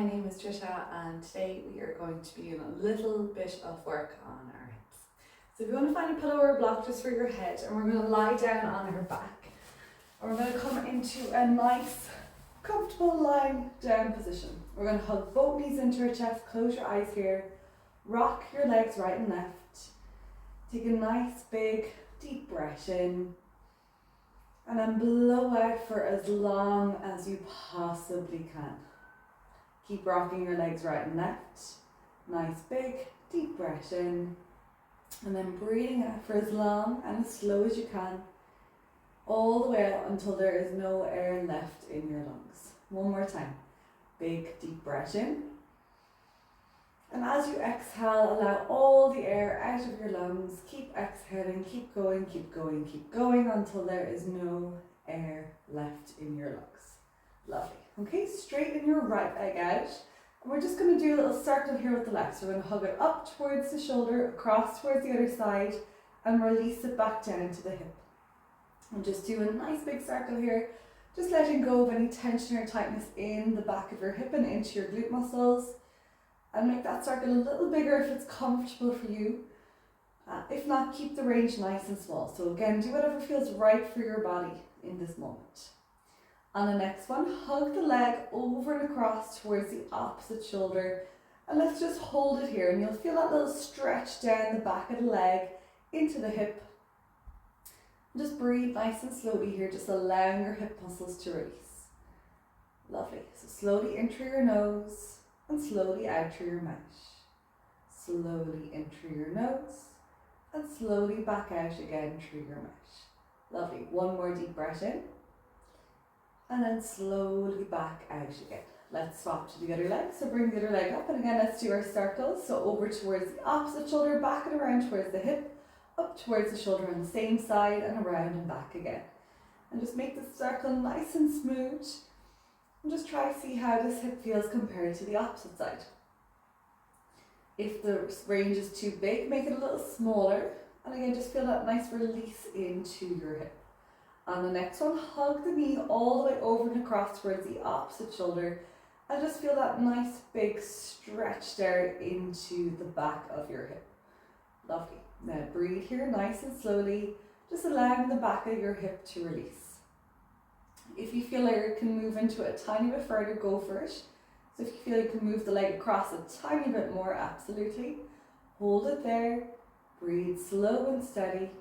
name is Trisha and today we are going to be doing a little bit of work on our hips. So if you want to find a pillow or a block just for your head, and we're going to lie down on our back. And we're going to come into a nice, comfortable lying down position. We're going to hug both knees into our chest, close your eyes here, rock your legs right and left. Take a nice big deep breath in and then blow out for as long as you possibly can. Keep rocking your legs right and left. Nice big deep breath in and then breathing out for as long and as slow as you can, all the way out until there is no air left in your lungs. One more time. Big deep breath in. And as you exhale, allow all the air out of your lungs. Keep exhaling, keep going, keep going, keep going until there is no air left in your lungs. Lovely. Okay, straighten your right leg out. And we're just going to do a little circle here with the left. So we're going to hug it up towards the shoulder, across towards the other side, and release it back down to the hip. And just do a nice big circle here, just letting go of any tension or tightness in the back of your hip and into your glute muscles. And make that circle a little bigger if it's comfortable for you. If not, keep the range nice and small. So again, do whatever feels right for your body in this moment. On the next one, hug the leg over and across towards the opposite shoulder. And let's just hold it here. And you'll feel that little stretch down the back of the leg into the hip. And just breathe nice and slowly here, just allowing your hip muscles to release. Lovely. So slowly in through your nose. And slowly out through your mouth. Slowly in through your nose. And slowly back out again through your mouth. Lovely. One more deep breath in. And then slowly back out again. Let's swap to the other leg. So bring the other leg up. And again, let's do our circles. So over towards the opposite shoulder, back and around towards the hip. Up towards the shoulder on the same side and around and back again. And just make the circle nice and smooth. And just try to see how this hip feels compared to the opposite side. If the range is too big, make it a little smaller. And again, just feel that nice release into your hip. On the next one, hug the knee all the way over and across towards the opposite shoulder. And just feel that nice big stretch there into the back of your hip. Lovely. Now breathe here nice and slowly, just allowing the back of your hip to release. If you feel like you can move into it a tiny bit further, go for it. So if you feel you can move the leg across a tiny bit more, absolutely. Hold it there, breathe slow and steady,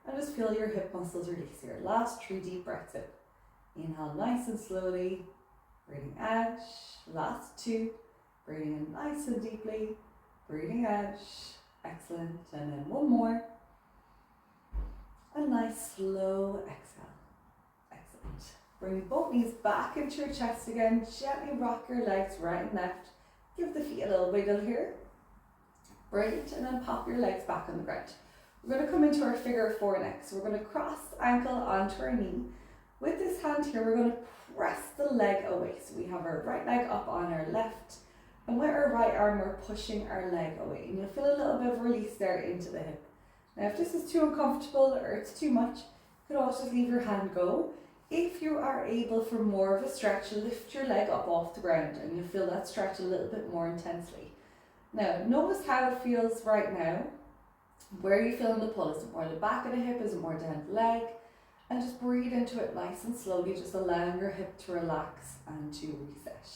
and just feel your hip muscles release here. Last 3 deep breaths in. Inhale nice and slowly, breathing out. Last 2, breathing in nice and deeply, breathing out. Excellent. And then one more. A nice slow exhale. Excellent. Bring both knees back into your chest again. Gently rock your legs right and left. Give the feet a little wiggle here. Brilliant. And then pop your legs back on the ground. We're going to come into our figure 4 next. So we're going to cross the ankle onto our knee. With this hand here, we're going to press the leg away. So we have our right leg up on our left. And with our right arm, we're pushing our leg away. And you'll feel a little bit of release there into the hip. Now, if this is too uncomfortable or it's too much, you could also just leave your hand go. If you are able for more of a stretch, lift your leg up off the ground and you'll feel that stretch a little bit more intensely. Now, notice how it feels right now. Where are you feeling the pull? Is it more the back of the hip? Is it more down the leg? And just breathe into it nice and slowly, just allowing your hip to relax and to reset.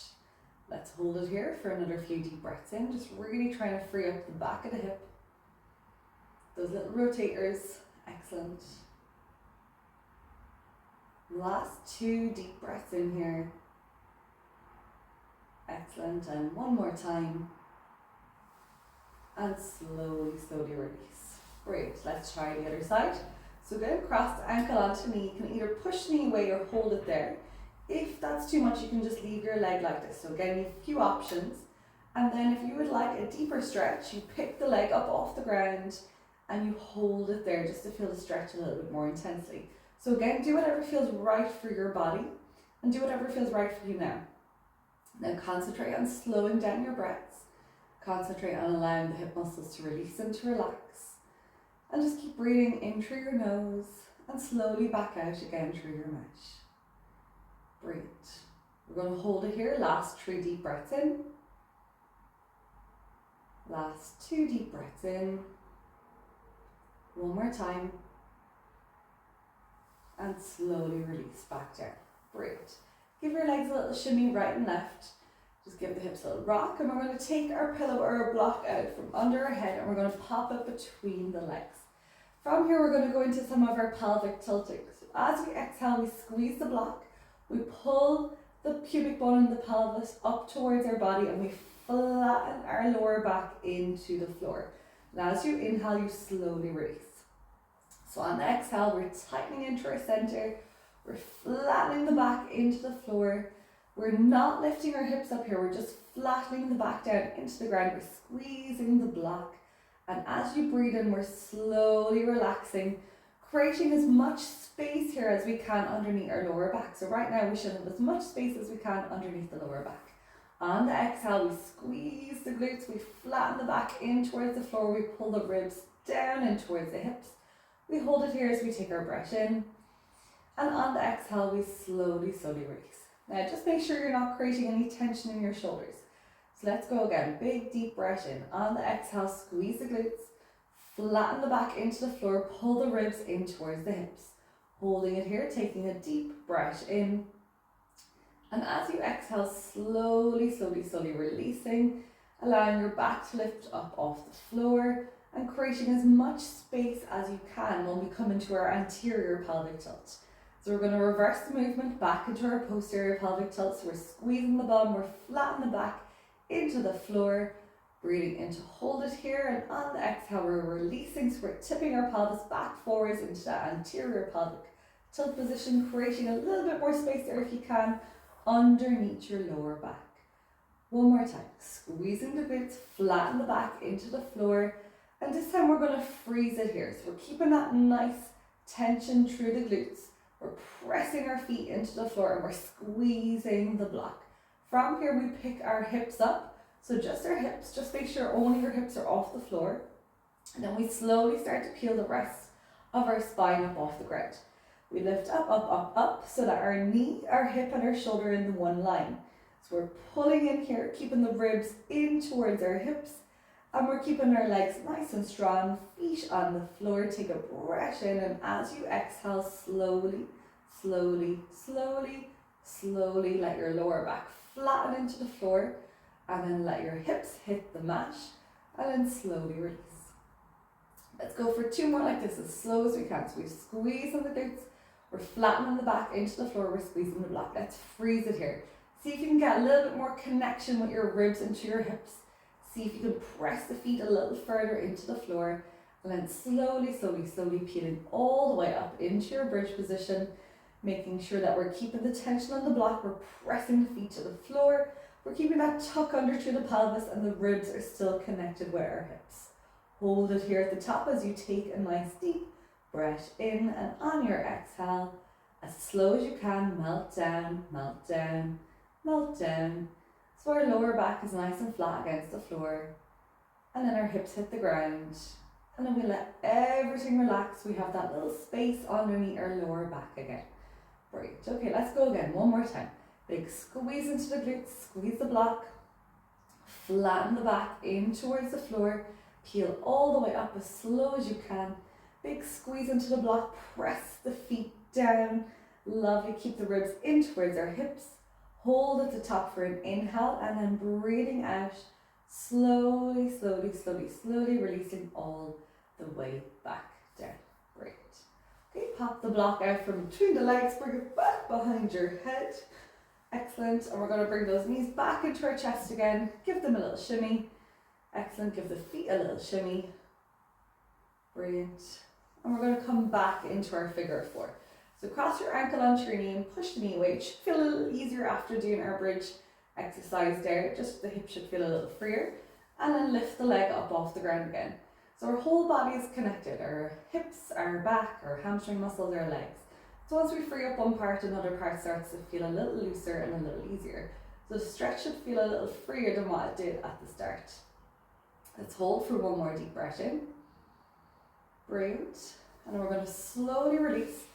Let's hold it here for another few deep breaths in, just really trying to free up the back of the hip. Those little rotators, excellent. Last 2 deep breaths in here. Excellent, and one more time. And slowly, slowly release. Great, let's try the other side. So again, cross the ankle onto knee. You can either push the knee away or hold it there. If that's too much, you can just leave your leg like this. So again, you have a few options. And then if you would like a deeper stretch, you pick the leg up off the ground and you hold it there just to feel the stretch a little bit more intensely. So again, do whatever feels right for your body and do whatever feels right for you now. Now concentrate on slowing down your breaths. Concentrate on allowing the hip muscles to release and to relax. And just keep breathing in through your nose and slowly back out again through your mouth. Brilliant. We're going to hold it here, last 3 deep breaths in. Last 2 deep breaths in. One more time. And slowly release back down. Great. Give your legs a little shimmy right and left. Just give the hips a little rock, and we're going to take our pillow or our block out from under our head and we're going to pop it between the legs. From here we're going to go into some of our pelvic tilting. So as we exhale, we squeeze the block, we pull the pubic bone and the pelvis up towards our body, and we flatten our lower back into the floor. And as you inhale, you slowly release. So on the exhale, we're tightening into our center, we're flattening the back into the floor. We're not lifting our hips up here, we're just flattening the back down into the ground. We're squeezing the block. And as you breathe in, we're slowly relaxing, creating as much space here as we can underneath our lower back. So right now we should have as much space as we can underneath the lower back. On the exhale, we squeeze the glutes, we flatten the back in towards the floor, we pull the ribs down in towards the hips. We hold it here as we take our breath in. And on the exhale, we slowly release. Now just make sure you're not creating any tension in your shoulders. So let's go again. Big deep breath in. On the exhale, squeeze the glutes, flatten the back into the floor, pull the ribs in towards the hips. Holding it here, taking a deep breath in. And as you exhale, slowly releasing, allowing your back to lift up off the floor and creating as much space as you can when we come into our anterior pelvic tilt. So we're going to reverse the movement back into our posterior pelvic tilt. So we're squeezing the bum, we're flattening the back into the floor, breathing in to hold it here, and on the exhale we're releasing, so we're tipping our pelvis back forwards into that anterior pelvic tilt position, creating a little bit more space there if you can underneath your lower back. One more time, squeezing the glutes, flatten the back into the floor, and this time we're going to freeze it here. So we're keeping that nice tension through the glutes, we're pressing our feet into the floor, and we're squeezing the block. From here we pick our hips up, so just our hips, just make sure only your hips are off the floor, and then we slowly start to peel the rest of our spine up off the ground. We lift up, so that our knee, our hip and our shoulder are in the one line. So we're pulling in here, keeping the ribs in towards our hips, and we're keeping our legs nice and strong, feet on the floor. Take a breath in, and as you exhale, slowly let your lower back flatten into the floor, and then let your hips hit the mat, and then slowly release. Let's go for 2 more like this, as slow as we can. So we squeeze on the glutes, we're flattening the back into the floor, we're squeezing the block. Let's freeze it here. See if you can get a little bit more connection with your ribs into your hips. See if you can press the feet a little further into the floor, and then slowly peeling all the way up into your bridge position, making sure that we're keeping the tension on the block, we're pressing the feet to the floor, we're keeping that tuck under through the pelvis, and the ribs are still connected with our hips. Hold it here at the top as you take a nice deep breath in, and on your exhale, as slow as you can, melt down. So our lower back is nice and flat against the floor, and then our hips hit the ground, and then we let everything relax. We have that little space underneath our lower back again. Great. Okay, let's go again. One more time. Big squeeze into the glutes, squeeze the block, flatten the back in towards the floor, peel all the way up as slow as you can. Big squeeze into the block, press the feet down. Lovely. Keep the ribs in towards our hips. Hold at the top for an inhale, and then breathing out, slowly releasing all the way back down. Great. Okay, pop the block out from between the legs, bring it back behind your head. Excellent. And we're going to bring those knees back into our chest again. Give them a little shimmy. Excellent. Give the feet a little shimmy. Brilliant. And we're going to come back into our figure of 4. So cross your ankle onto your knee and push the knee away. It should feel a little easier after doing our bridge exercise there. Just the hip should feel a little freer. And then lift the leg up off the ground again. So our whole body is connected. Our hips, our back, our hamstring muscles, our legs. So once we free up one part, another part starts to feel a little looser and a little easier. So the stretch should feel a little freer than what it did at the start. Let's hold for 1 more deep breath in. Brilliant. And we're going to slowly release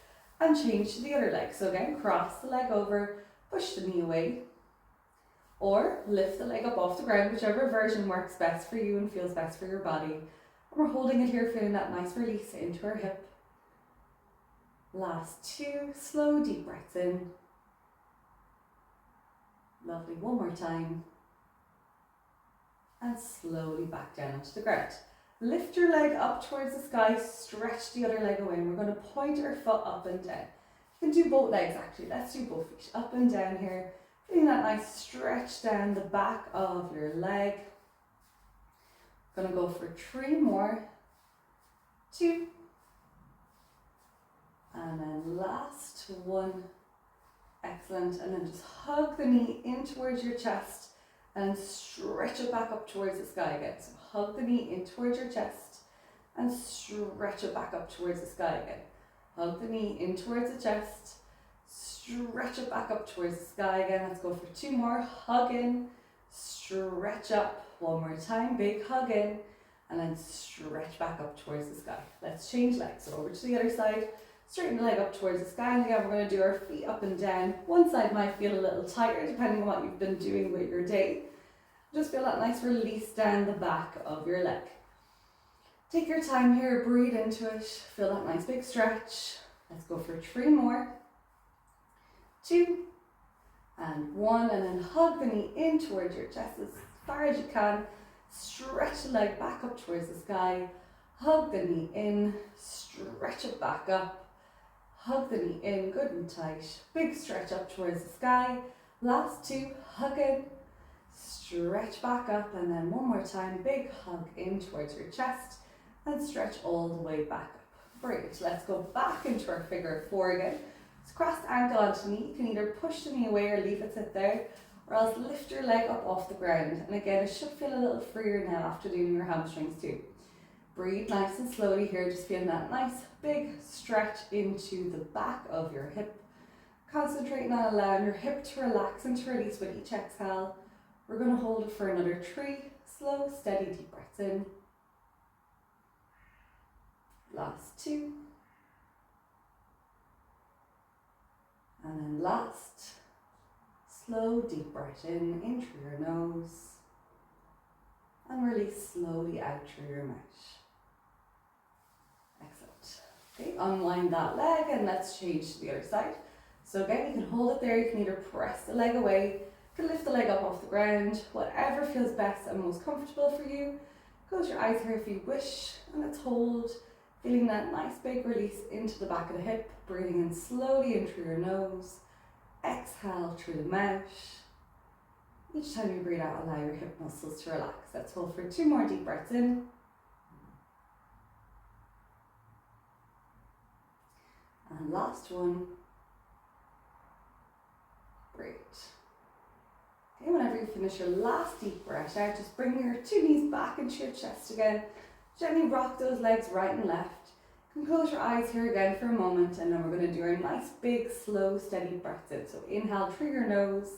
and change to the other leg. So again, cross the leg over, push the knee away, or lift the leg up off the ground, whichever version works best for you and feels best for your body. And we're holding it here, feeling that nice release into our hip. Last 2 slow deep breaths in. Lovely, one more time. And slowly back down onto the ground. Lift your leg up towards the sky, stretch the other leg away. And we're going to point our foot up and down. You can do both legs actually. Let's do both feet up and down here. Feeling that nice stretch down the back of your leg. Going to go for 3 more. 2. And then last 1. Excellent. And then just hug the knee in towards your chest and stretch it back up towards the sky again. So hug the knee in towards your chest and stretch it back up towards the sky again. Hug the knee in towards the chest, stretch it back up towards the sky again. Let's go for 2 more. Hug in, stretch up. 1 more time, big hug in, and then stretch back up towards the sky. Let's change legs. So over to the other side, straighten the leg up towards the sky, and again we're going to do our feet up and down. One side might feel a little tighter depending on what you've been doing with your day. Just feel that nice release down the back of your leg. Take your time here, breathe into it, feel that nice big stretch. Let's go for 3 more. 2 and 1, and then hug the knee in towards your chest as far as you can. Stretch the leg back up towards the sky. Hug the knee in, stretch it back up. Hug the knee in, good and tight. Big stretch up towards the sky. Last 2, hug in, stretch back up, and then 1 more time, big hug in towards your chest. And stretch all the way back up. Brilliant. Let's go back into our figure 4 again. It's crossed ankle onto knee. You can either push the knee away or leave it sit there, or else lift your leg up off the ground. And again, it should feel a little freer now after doing your hamstrings too. Breathe nice and slowly here, just feeling that nice big stretch into the back of your hip. Concentrating on allowing your hip to relax and to release with each exhale. We're going to hold it for another 3 slow, steady, deep breaths in. Last 2. And then last, slow deep breath in through your nose. And release slowly out through your mouth. Excellent. Okay, unwind that leg and let's change to the other side. So again, you can hold it there. You can either press the leg away, you can lift the leg up off the ground, whatever feels best and most comfortable for you. Close your eyes here if you wish, and let's hold. Feeling that nice big release into the back of the hip, breathing in slowly in through your nose, exhale through the mouth. Each time you breathe out, allow your hip muscles to relax. Let's hold for 2 more deep breaths in. And last one. Great. Okay, whenever you finish your last deep breath out, just bring your 2 knees back into your chest again. Gently rock those legs right and left. You can close your eyes here again for a moment, and then we're going to do our nice big slow steady breaths in. So inhale through your nose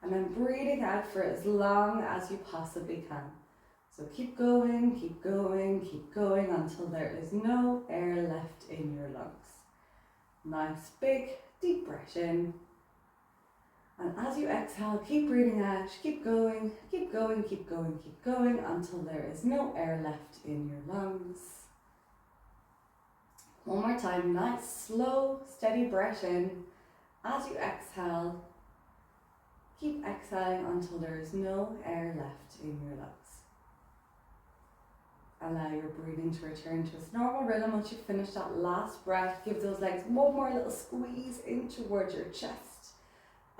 and then breathing out for as long as you possibly can. So keep going, keep going, keep going until there is no air left in your lungs. Nice big deep breath in. And as you exhale, keep breathing out, keep going, keep going, keep going, keep going until there is no air left in your lungs. One more time, nice, slow, steady breath in. As you exhale, keep exhaling until there is no air left in your lungs. Allow your breathing to return to its normal rhythm. Once you finish that last breath, give those legs one more little squeeze in towards your chest.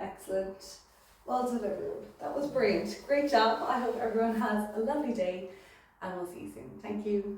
Excellent. Well done, everyone. That was brilliant. Great job. I hope everyone has a lovely day, and we'll see you soon. Thank you.